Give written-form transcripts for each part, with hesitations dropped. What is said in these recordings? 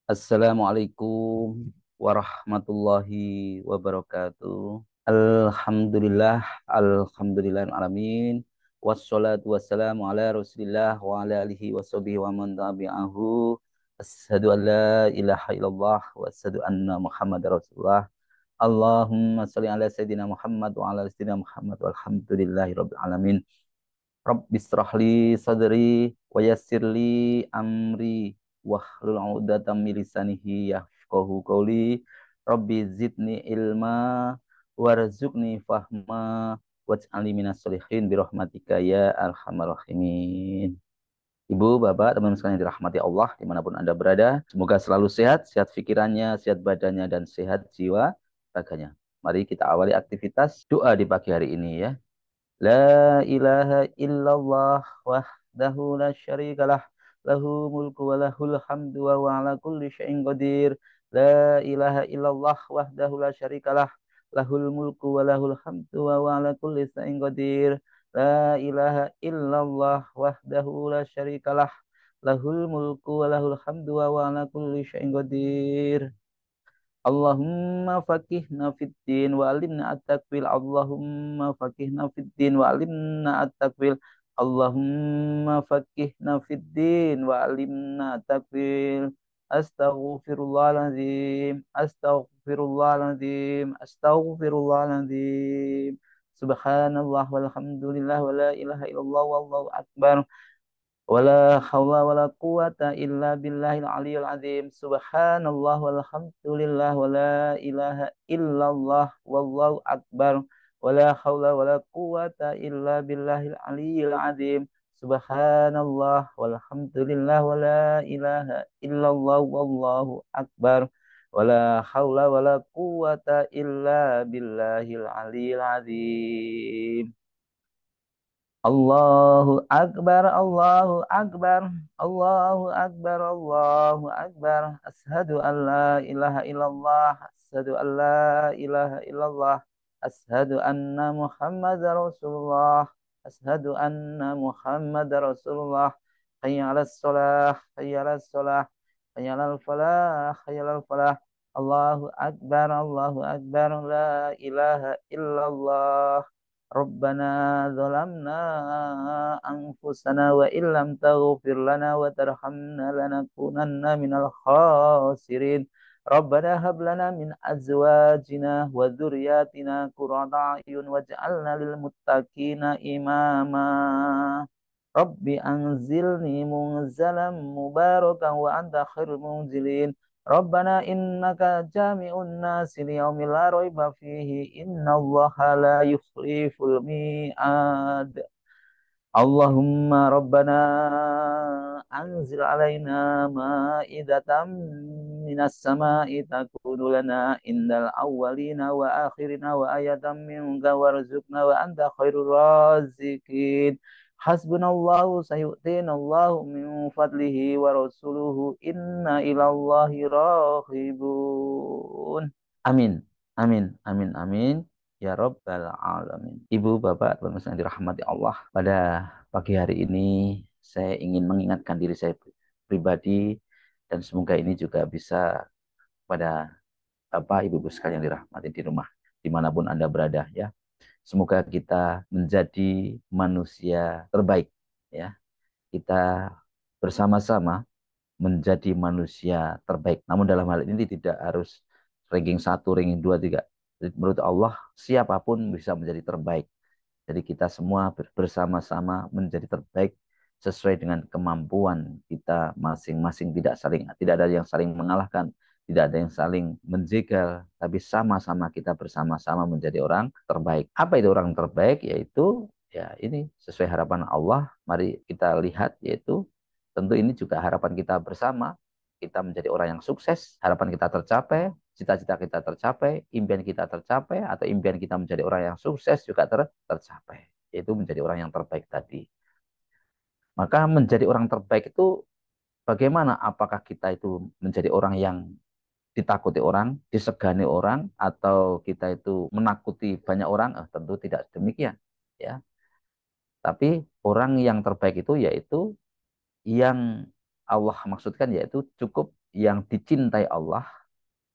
Assalamualaikum warahmatullahi wabarakatuh. Alhamdulillah, alamin. Wassalatu wassalamu ala Rasulillah wa ala alihi washabihi wa man tabi'ahu. Asyhadu an la ilaha illallah wa asyhadu anna Muhammadar Rasulullah. Allahumma shalli ala sayyidina Muhammad wa ala ali sayyidina Muhammad walhamdulillahi rabbil alamin. Rabbi israh li sadri wa yassir li amri wahlul 'uqdatam min lisanihi yafqahu qawli. Rabbi zidni ilma warzuqni fahma waj'alni minas sholihin bi rahmatika ya arhamar rahimin. Ibu, Bapak, teman-teman sekalian yang dirahmati Allah dimanapun Anda berada, semoga selalu sehat, sehat pikirannya, sehat badannya, dan sehat jiwa raganya. Mari kita awali aktivitas doa di pagi hari ini ya. La ilaha illallah wahdahu la syarikalah lahu mulku wa lahul hamdu wa huwa ala kulli syai'in qadir. La ilaha illallah wahdahu la syarikalah lahul mulku wa lahul hamdu wa huwa ala kulli syai'in qadir. La ilaha illallah wahdahu la syarikalah lahul mulku wa lahul hamdu wa huwa ala kulli syai'in qadir. Allahumma fakihna fid din wa alimna at-takwil. Allahumma fakihna fid din wa alimna at-takwil. Allahumma fakihna fid din wa alimna at-takwil. Astaghfirullahaladzim. Astaghfirullahaladzim. Astaghfirullahaladzim. Subhanallah walhamdulillah wa la ilaha illallah wallahu akbar. Wala haula wala quwata illa billahil aliyil azim. Subhanallah walhamdulillah wala ilaha illallah wallahu akbar. Wala haula wala quwata illa billahil aliyil azim. Subhanallah walhamdulillah wala ilaha illallah wallahu akbar. Wala haula wala quwata illa billahil aliyil azim. Allahu Akbar, Allahu Akbar, Allahu Akbar, Allahu Akbar. Ashadu an la ilaha illallah, ashadu an la ilaha illallah, ashadu anna Muhammad Rasulullah, ashadu anna Muhammad Rasulullah. Hayya ala salah, hayya ala salah, hayya ala falah, hayya ala falah. Allahu Akbar, Allahu Akbar, la ilaha illallah. Rabbana zalamna anfusana wa illam taghfir lana wa tarhamna lanakunanna minal khasirin. Rabbana hab lana min azwajina wa dzurriyyatina qurrata a'yun waj'alna lil muttaqina imama. Rabbi anzilni munzalan mubarakan wa anta khairul munzilin. Rabbana innaka jami'un nasi liyaumin la raiba fihi innallaha la yukhliful mi'ad. Allahumma rabbana anzil alaina ma'idatan minas sama'i takunu lana indal awwalina wa akhirina wa ayatan minka warzuqna wa anta khairur razikin. Hasbunallahu sayu'tinallahu min fadlihi wa rasuluhu inna ilallahi rahibun. Amin. Amin. Amin. Amin. Ya Rabbal Alamin. Ibu, Bapak, teman-teman yang dirahmati Allah. Pada pagi hari ini saya ingin mengingatkan diri saya pribadi dan semoga ini juga bisa pada Bapak, Ibu-ibu sekalian yang dirahmati di rumah dimanapun Anda berada ya. Semoga kita menjadi manusia terbaik ya. Kita bersama-sama menjadi manusia terbaik. Namun dalam hal ini tidak harus ranking 1, ranking 2, 3. Jadi menurut Allah siapapun bisa menjadi terbaik. Jadi kita semua bersama-sama menjadi terbaik sesuai dengan kemampuan kita masing-masing, tidak ada yang saling mengalahkan, tidak ada yang saling menjegal, tapi sama-sama kita bersama-sama menjadi orang terbaik. Apa itu orang terbaik? Yaitu ya ini sesuai harapan Allah. Mari kita lihat yaitu tentu ini juga harapan kita bersama. Kita menjadi orang yang sukses, harapan kita tercapai, cita-cita kita tercapai, impian kita tercapai, atau impian kita menjadi orang yang sukses juga tercapai. Yaitu menjadi orang yang terbaik tadi. Maka menjadi orang terbaik itu bagaimana? Apakah kita itu menjadi orang yang ditakuti orang, disegani orang, atau kita itu menakuti banyak orang? Tentu tidak demikian. Ya, tapi orang yang terbaik itu yaitu yang Allah maksudkan yaitu cukup yang dicintai Allah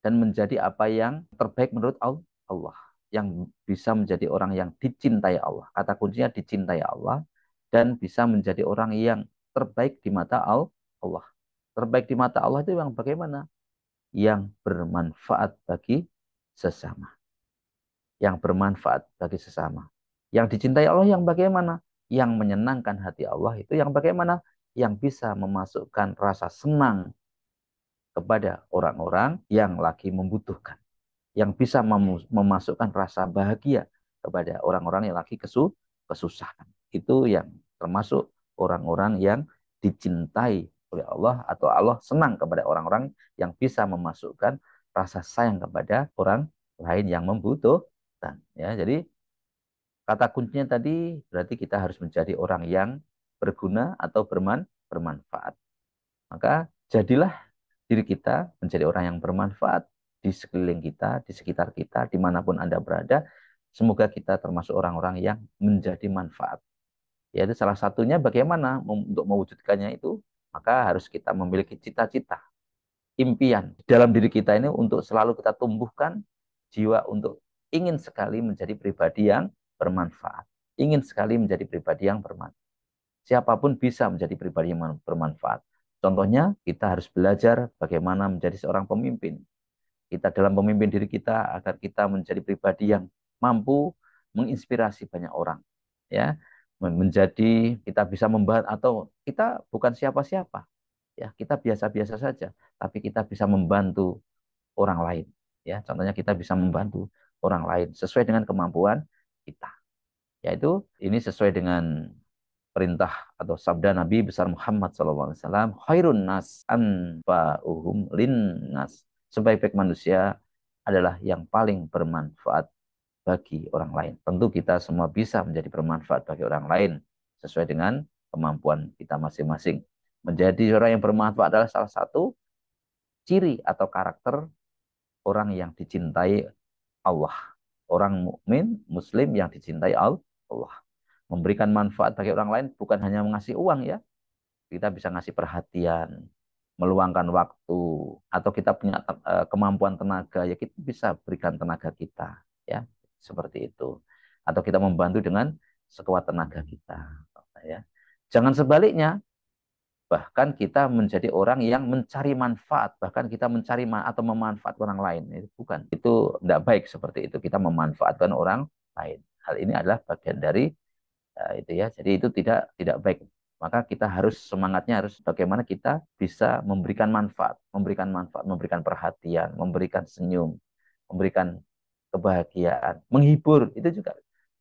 dan menjadi apa yang terbaik menurut Allah. Yang bisa menjadi orang yang dicintai Allah. Kata kuncinya dicintai Allah dan bisa menjadi orang yang terbaik di mata Allah. Terbaik di mata Allah itu yang bagaimana? Yang bermanfaat bagi sesama. Yang bermanfaat bagi sesama. Yang dicintai Allah yang bagaimana? Yang menyenangkan hati Allah itu yang bagaimana? Yang bisa memasukkan rasa senang kepada orang-orang yang lagi membutuhkan. Yang bisa memasukkan rasa bahagia kepada orang-orang yang lagi kesusahan. Itu yang termasuk orang-orang yang dicintai oleh Allah atau Allah senang kepada orang-orang yang bisa memasukkan rasa sayang kepada orang lain yang membutuhkan. Ya, jadi kata kuncinya tadi berarti kita harus menjadi orang yang berguna atau bermanfaat. Maka jadilah diri kita menjadi orang yang bermanfaat di sekeliling kita, di sekitar kita, dimanapun Anda berada. Semoga kita termasuk orang-orang yang menjadi manfaat. Yaitu salah satunya bagaimana untuk mewujudkannya itu, maka harus kita memiliki cita-cita, impian dalam diri kita ini untuk selalu kita tumbuhkan jiwa untuk ingin sekali menjadi pribadi yang bermanfaat. Ingin sekali menjadi pribadi yang bermanfaat. Siapapun bisa menjadi pribadi yang bermanfaat. Contohnya, kita harus belajar bagaimana menjadi seorang pemimpin. Kita dalam pemimpin diri kita agar kita menjadi pribadi yang mampu menginspirasi banyak orang. Ya, menjadi kita bisa membantu atau kita bukan siapa-siapa. Ya, kita biasa-biasa saja, tapi kita bisa membantu orang lain. Ya, contohnya kita bisa membantu orang lain sesuai dengan kemampuan kita. Yaitu ini sesuai dengan perintah atau sabda Nabi besar Muhammad SAW, khairun nas anfa'uhum linnas. Sebaik-baik manusia adalah yang paling bermanfaat bagi orang lain. Tentu kita semua bisa menjadi bermanfaat bagi orang lain sesuai dengan kemampuan kita masing-masing. Menjadi orang yang bermanfaat adalah salah satu ciri atau karakter orang yang dicintai Allah. Orang mukmin, muslim yang dicintai Allah. Memberikan manfaat bagi orang lain bukan hanya mengasih uang ya. Kita bisa ngasih perhatian, meluangkan waktu, atau kita punya kemampuan tenaga, ya kita bisa berikan tenaga kita. Ya, seperti itu. Atau kita membantu dengan sekuat tenaga kita. Ya. Jangan sebaliknya, bahkan kita menjadi orang yang mencari manfaat, bahkan kita mencari atau memanfaatkan orang lain. Itu bukan, itu tidak baik seperti itu. Kita memanfaatkan orang lain. Hal ini adalah bagian dari itu ya. Jadi itu tidak baik. Maka kita harus semangatnya harus bagaimana kita bisa memberikan perhatian, memberikan senyum, memberikan kebahagiaan, menghibur. Itu juga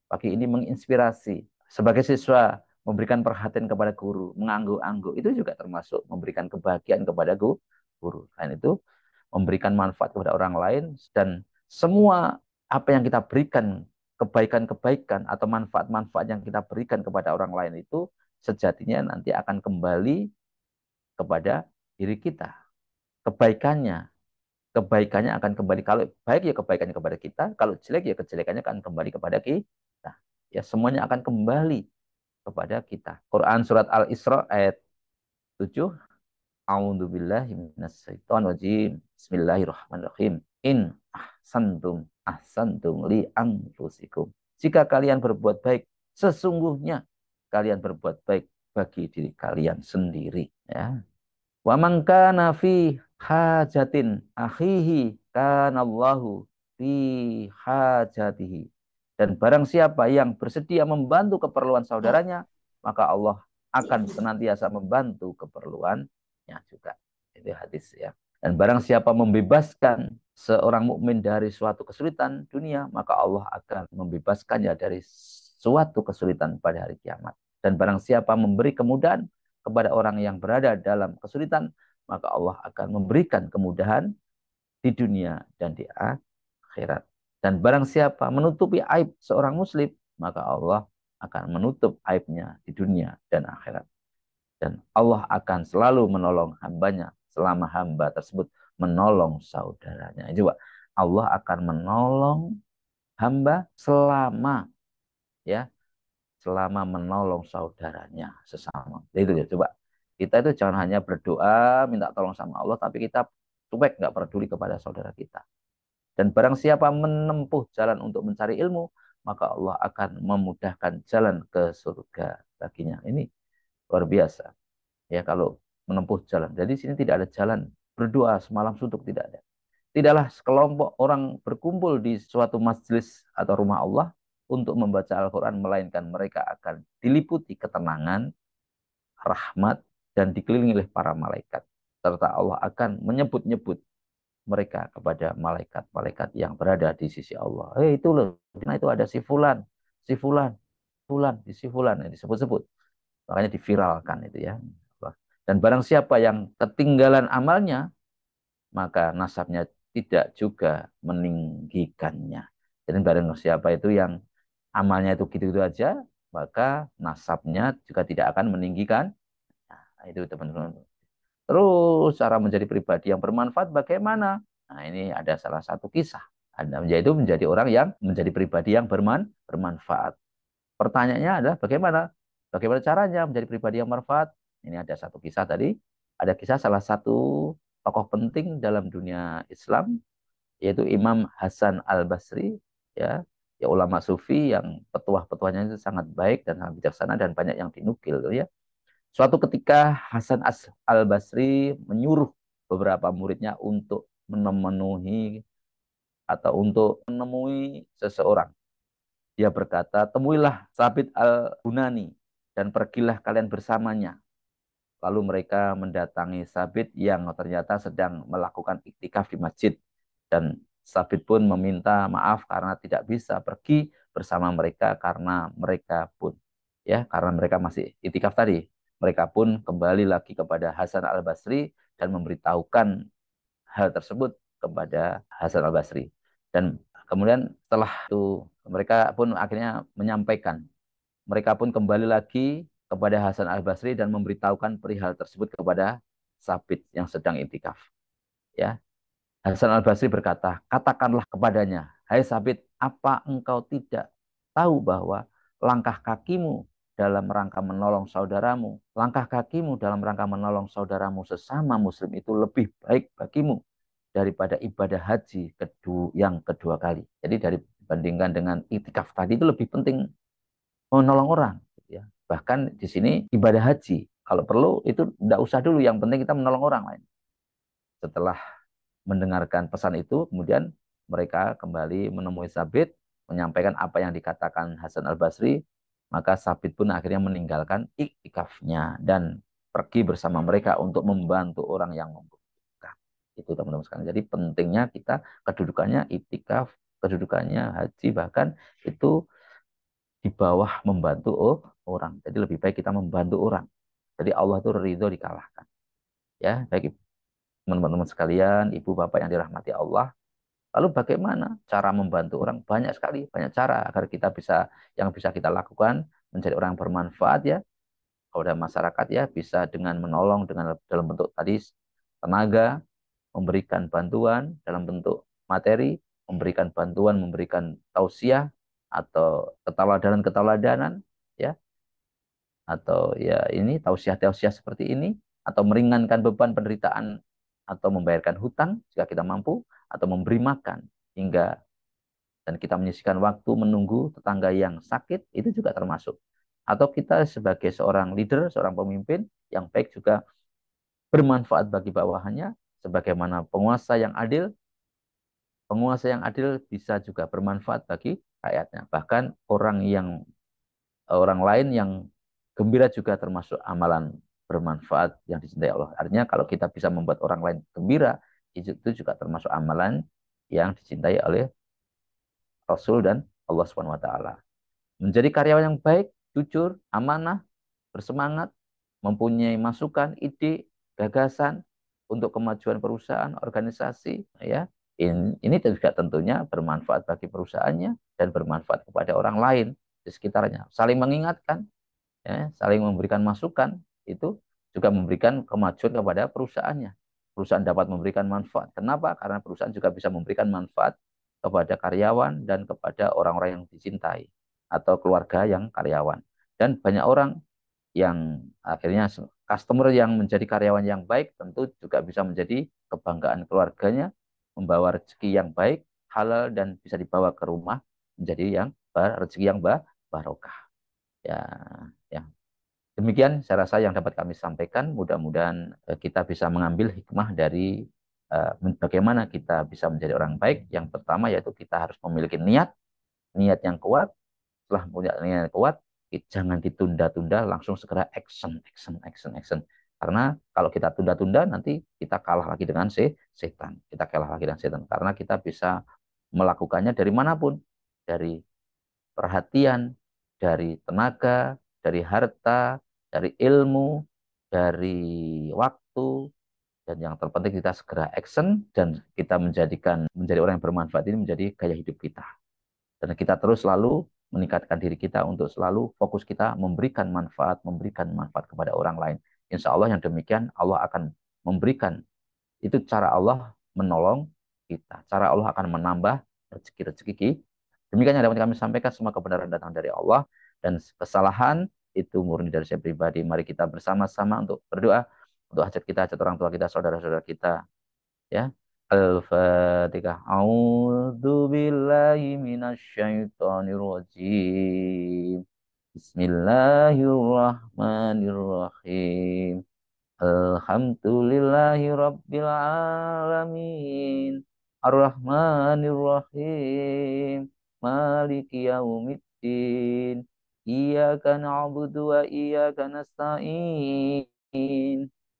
pagi ini menginspirasi. Sebagai siswa memberikan perhatian kepada guru, mengangguk-angguk itu juga termasuk memberikan kebahagiaan kepada guru. Selain itu memberikan manfaat kepada orang lain dan semua apa yang kita berikan kebaikan-kebaikan atau manfaat-manfaat yang kita berikan kepada orang lain itu sejatinya nanti akan kembali kepada diri kita. Kebaikannya, kebaikannya akan kembali. Kalau baik ya kebaikannya kepada kita, kalau jelek ya kejelekannya akan kembali kepada kita. Ya semuanya akan kembali kepada kita. Quran surat Al-Isra ayat 7. A'udzubillahi minasyaitonirrajim. Bismillahirrahmanirrahim. In ahsantum li anfusikum. Jika kalian berbuat baik, sesungguhnya kalian berbuat baik bagi diri kalian sendiri. Ya. Wa man kana fi hajatin akhihi kanallahu fi hajatihi. Dan barang siapa yang bersedia membantu keperluan saudaranya, maka Allah akan senantiasa membantu keperluannya juga. Itu hadis ya. Dan barang siapa membebaskan seorang mukmin dari suatu kesulitan dunia, maka Allah akan membebaskannya dari suatu kesulitan pada hari kiamat. Dan barang siapa memberi kemudahan kepada orang yang berada dalam kesulitan, maka Allah akan memberikan kemudahan di dunia dan di akhirat. Dan barang siapa menutupi aib seorang muslim, maka Allah akan menutup aibnya di dunia dan akhirat. Dan Allah akan selalu menolong hambanya selama hamba tersebut menolong saudaranya. Coba, Allah akan menolong hamba selama ya selama menolong saudaranya sesama. Itu ya, coba. Kita itu jangan hanya berdoa, minta tolong sama Allah, tapi kita cuek, nggak peduli kepada saudara kita. Dan barang siapa menempuh jalan untuk mencari ilmu, maka Allah akan memudahkan jalan ke surga baginya. Ini luar biasa. Ya, kalau menempuh jalan. Jadi sini tidak ada jalan berdoa semalam suntuk, tidak ada. Tidaklah sekelompok orang berkumpul di suatu majelis atau rumah Allah untuk membaca Al-Quran, melainkan mereka akan diliputi ketenangan, rahmat, dan dikelilingi oleh para malaikat. Serta Allah akan menyebut-nyebut mereka kepada malaikat-malaikat yang berada di sisi Allah. Itu loh, nah itu ada si fulan, si fulan, fulan, si fulan, disebut-sebut. Makanya diviralkan itu ya. Dan barang siapa yang ketinggalan amalnya, maka nasabnya tidak juga meninggikannya. Jadi barang siapa itu yang amalnya itu gitu-gitu aja, maka nasabnya juga tidak akan meninggikan. Nah, itu teman-teman. Terus cara menjadi pribadi yang bermanfaat bagaimana? Nah, ini ada salah satu kisah. Anda yaitu menjadi orang yang menjadi pribadi yang bermanfaat. Pertanyaannya adalah bagaimana? Bagaimana caranya menjadi pribadi yang bermanfaat? Ini ada satu kisah tadi. Ada kisah salah satu tokoh penting dalam dunia Islam, yaitu Imam Hasan Al-Basri, ya, ya ulama sufi yang petuah-petuahnya itu sangat baik dan sangat bijaksana dan banyak yang dinukil, ya. Suatu ketika Hasan Al-Basri menyuruh beberapa muridnya untuk memenuhi atau untuk menemui seseorang. Dia berkata, temuilah Sabit Al-Bunani dan pergilah kalian bersamanya. Lalu mereka mendatangi Sabit yang ternyata sedang melakukan iktikaf di masjid. Dan Sabit pun meminta maaf karena tidak bisa pergi bersama mereka karena mereka pun, ya, karena mereka masih iktikaf tadi. Mereka pun kembali lagi kepada Hasan Al-Basri dan memberitahukan hal tersebut kepada Hasan Al-Basri. Dan kemudian setelah itu mereka pun akhirnya menyampaikan. Mereka pun kembali lagi kepada Hasan Al-Basri dan memberitahukan perihal tersebut kepada Sabit yang sedang intikaf. Ya, Hasan Al-Basri berkata, katakanlah kepadanya, hai Sabit, apa engkau tidak tahu bahwa langkah kakimu dalam rangka menolong saudaramu, langkah kakimu dalam rangka menolong saudaramu sesama muslim itu lebih baik bagimu daripada ibadah haji yang kedua kali. Jadi dari dibandingkan dengan itikaf tadi itu lebih penting menolong orang, gitu ya. Bahkan di sini ibadah haji, kalau perlu itu tidak usah dulu, yang penting kita menolong orang lain. Setelah mendengarkan pesan itu, kemudian mereka kembali menemui Sabit, menyampaikan apa yang dikatakan Hasan Al-Basri, maka Sabit pun akhirnya meninggalkan iktikafnya dan pergi bersama mereka untuk membantu orang yang membutuhkan. Itu teman-teman sekalian. Jadi pentingnya kita kedudukannya iktikaf, kedudukannya haji, bahkan itu di bawah membantu orang. Jadi lebih baik kita membantu orang. Jadi Allah itu ridho dikalahkan. Ya, baik teman-teman sekalian, ibu bapak yang dirahmati Allah. Lalu bagaimana cara membantu orang? Banyak sekali, banyak cara agar kita bisa, yang bisa kita lakukan menjadi orang yang bermanfaat, ya. Kepada masyarakat, ya, bisa dengan menolong dengan dalam bentuk tadi tenaga, memberikan bantuan dalam bentuk materi, memberikan bantuan, memberikan tausiah atau keteladanan-keteladanan, ya, atau ya ini tausiah-tausiah seperti ini, atau meringankan beban penderitaan atau membayarkan hutang jika kita mampu, atau memberi makan hingga dan kita menyisihkan waktu menunggu tetangga yang sakit, itu juga termasuk. Atau kita sebagai seorang leader, seorang pemimpin yang baik juga bermanfaat bagi bawahannya, sebagaimana penguasa yang adil bisa juga bermanfaat bagi rakyatnya. Bahkan orang lain yang gembira juga termasuk amalan bermanfaat yang dicintai Allah. Artinya kalau kita bisa membuat orang lain gembira, itu juga termasuk amalan yang dicintai oleh Rasul dan Allah Subhanahu wa taala. Menjadi karyawan yang baik, jujur, amanah, bersemangat, mempunyai masukan, ide, gagasan untuk kemajuan perusahaan, organisasi, ya. Ini juga tentunya bermanfaat bagi perusahaannya dan bermanfaat kepada orang lain di sekitarnya. Saling mengingatkan, ya, saling memberikan masukan, itu juga memberikan kemajuan kepada perusahaannya. Perusahaan dapat memberikan manfaat. Kenapa? Karena perusahaan juga bisa memberikan manfaat kepada karyawan dan kepada orang-orang yang dicintai atau keluarga yang karyawan. Dan banyak orang yang akhirnya customer yang menjadi karyawan yang baik tentu juga bisa menjadi kebanggaan keluarganya, membawa rezeki yang baik, halal dan bisa dibawa ke rumah menjadi yang rezeki yang barokah. Ya, ya. Demikian saya rasa yang dapat kami sampaikan. Mudah-mudahan kita bisa mengambil hikmah dari bagaimana kita bisa menjadi orang baik. Yang pertama yaitu kita harus memiliki niat yang kuat. Setelah punya niat yang kuat, jangan ditunda-tunda, langsung segera action, action, action, action. Karena kalau kita tunda-tunda, nanti kita kalah lagi dengan setan. Kita kalah lagi dengan setan. Karena kita bisa melakukannya dari manapun. Dari perhatian, dari tenaga, dari harta, dari ilmu, dari waktu, dan yang terpenting kita segera action dan kita menjadi orang yang bermanfaat ini menjadi gaya hidup kita. Dan kita terus selalu meningkatkan diri kita untuk selalu fokus kita memberikan manfaat kepada orang lain. Insya Allah yang demikian Allah akan memberikan, itu cara Allah menolong kita. Cara Allah akan menambah rezeki-rezeki kita. Demikian yang dapat kami sampaikan, semua kebenaran datang dari Allah dan kesalahan itu murni dari saya pribadi. Mari kita bersama-sama untuk berdoa untuk hajat kita, hajat orang tua kita, saudara-saudara kita. Ya. Al-Fatihah. A'udzu billahi minasyaitonir rajim. Bismillahirrahmanirrahim. Alhamdulillahi Rabbil Alamin. Ar-Rahmanir Rahim. Maliki Yaumiddin. Iyyaka na'budu wa iyyaka nasta'in.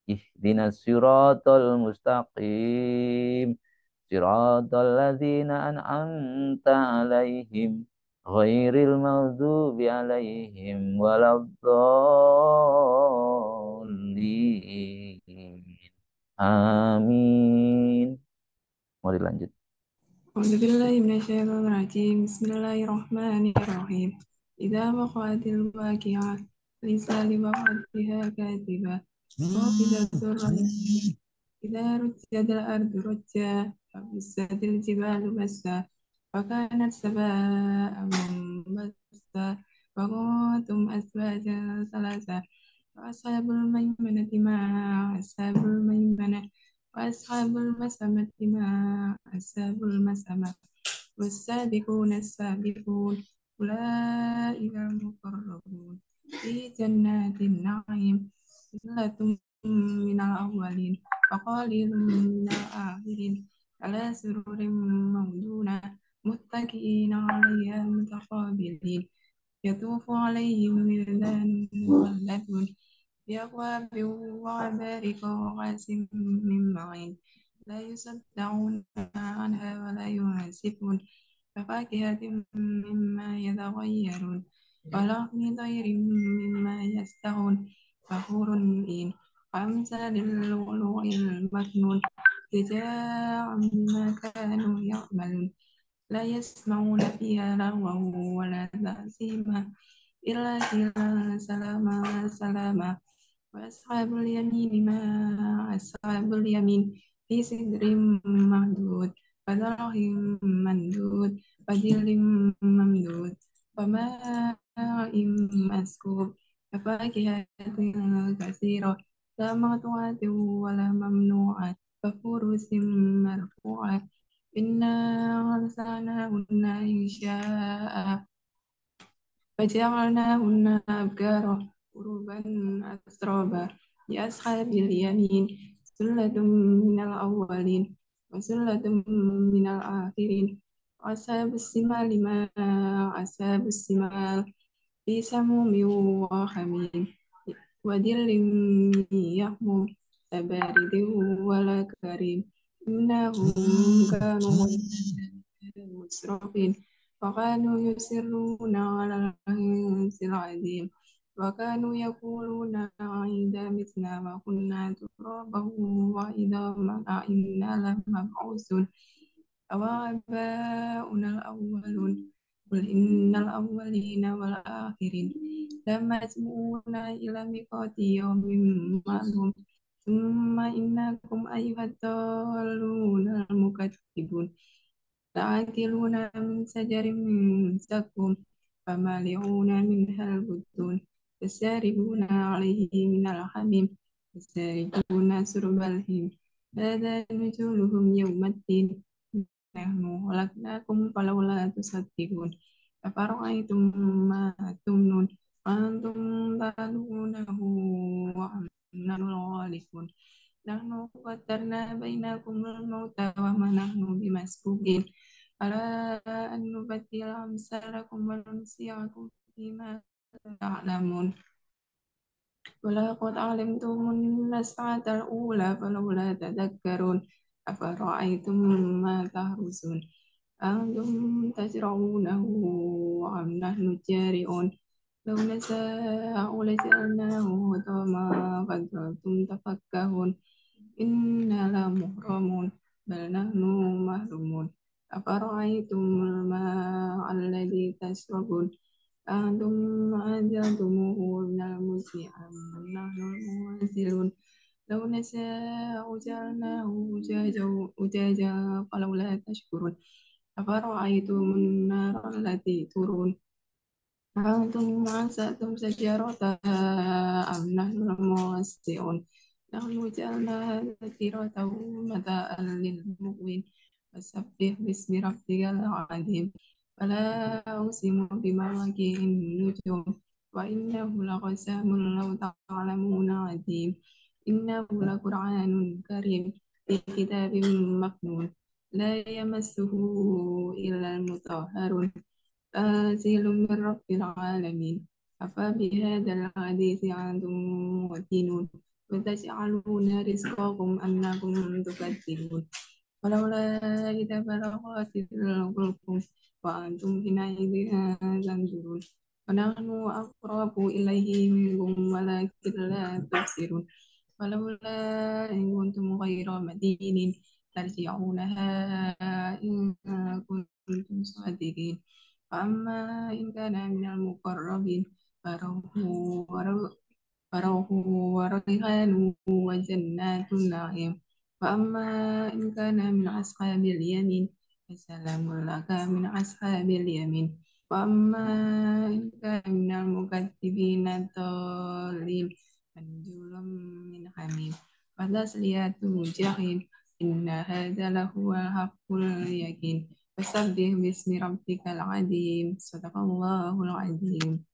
Ihdinas siratal mustaqim. Siratal ladzina an'amta 'alaihim ghairil maghdubi 'alaihim waladdallin. Amin. Mau dilanjut. Bismillahirrahmanirrahim. Idza waqa'atil waqi'ah laysa liwaqa'atiha kadhibah. Khafidatur rafi'ah. Idza rujjatil ardu rajja wa bussatil jibalu bassa wa kanat saba'an bassa wa kuntum azwajan salasa wa ashabul maimanati ma ashabul maimanah wa ashabul masamati ma ashabul masamah والسابقون السابقون أولئك المقربون في جنات النعيم ثلة من الأولين وقليل من الآخرين على سرر موضونة متكئين عليها متقابلين يطوف عليهم ولدان مخلدون بأكواب وعبارك وكأس من معين لا يصدعون عنها ولا ينزفون كفاكهة مما يتغيرون ولحم طير مما يشتهون فحور عين وأمثال اللؤلؤ المكنون جزاء بما كانوا يعملون لا يسمعون فيها لغوا ولا تأثيما إلا قيلا سلاما سلاما وأصحاب اليمين ما أصحاب اليمين في سدر مهدود وزرع ممدود وظل ممدود وماء مسكوب وفاكهة كثيرة لا مقطوعة ولا ممنوعة وفرش مرفوعة إنا أرسلناهن إنشاء فجعلناهن أبكارا عربا أترابا لأصحاب اليمين ثلة من الأولين وثلة من الآخرين وأصحاب الشمال ما أصحاب الشمال في سموم وحميم وظل من يحموم بارد ولا كريم إنهم كانوا مسرفين وكانوا يصرون على الحنث العظيم وكانوا يقولون إذا متنا وكنا ترابا وعظاما أإنا لمبعوثون أو آباؤنا الأولون قل إن الأولين والآخرين لمجموعون إلى ميقات يوم معلوم ثم إنكم أيها الضالون المكذبون لآكلون من شجر من زقوم فمالئون منها البطون فشاربون عليه من الحميم فشاربون شرب الهيم هذا نزلهم يوم الدين نحن خلقناكم فلولا تصدقون أفرأيتم ما تمنون أنتم تدعونه وأنتم الغالبون نحن قدرنا بينكم الموت وما نحن بمسبوقين على أن نبدل أمثالكم وننسيكم فيما تعلمون ولقد علمتم النشأة الأولى فلولا تذكرون أفرأيتم ما تحرثون أنتم تزرعونه أم نحن الزارعون لو نشاء لجعلناه حطاما فظلتم تفكهون إنا لمغرمون بل نحن محرومون أفرأيتم الماء الذي تشربون أنتم أنزلتموه من المزن أم نحن المنزلون لو نشاء جعلناه أجاجا فلولا تشكرون أفرأيتم النار التي ترون أنتم أنشأتم شجرتها أم نحن الموسعون نحن جعلناها تذكرة ومتاعا للمقوين فسبح باسم ربك العظيم فلا أقسم بمواقع النجوم وإنه لقسم لو تعلمون عظيم إنه لقرآن كريم في كتاب مكنون لا يمسه إلا المطهرون تنزيل من رب العالمين أفبهذا الحديث أنتم مدهنون وتجعلون رزقكم أنكم تكذبون ولولا إذا بلغت الحلقوم وأنتم حينئذ تنظرون ونحن أقرب إليه منكم ولكن لا تبصرون ولولا إن كنتم غير مدينين ترجعونها إن كنتم صادقين فأما إن كان من المقربين فروح فروح وريحان وجنات النعيم وأما إن كان من أصحاب اليمين فسلام لك من أصحاب اليمين وأما إن كان من المكذبين الضالين فنزل من حميم وتصلية جحيم إن هذا لهو حق اليقين فسبح باسم ربك العظيم صدق الله العظيم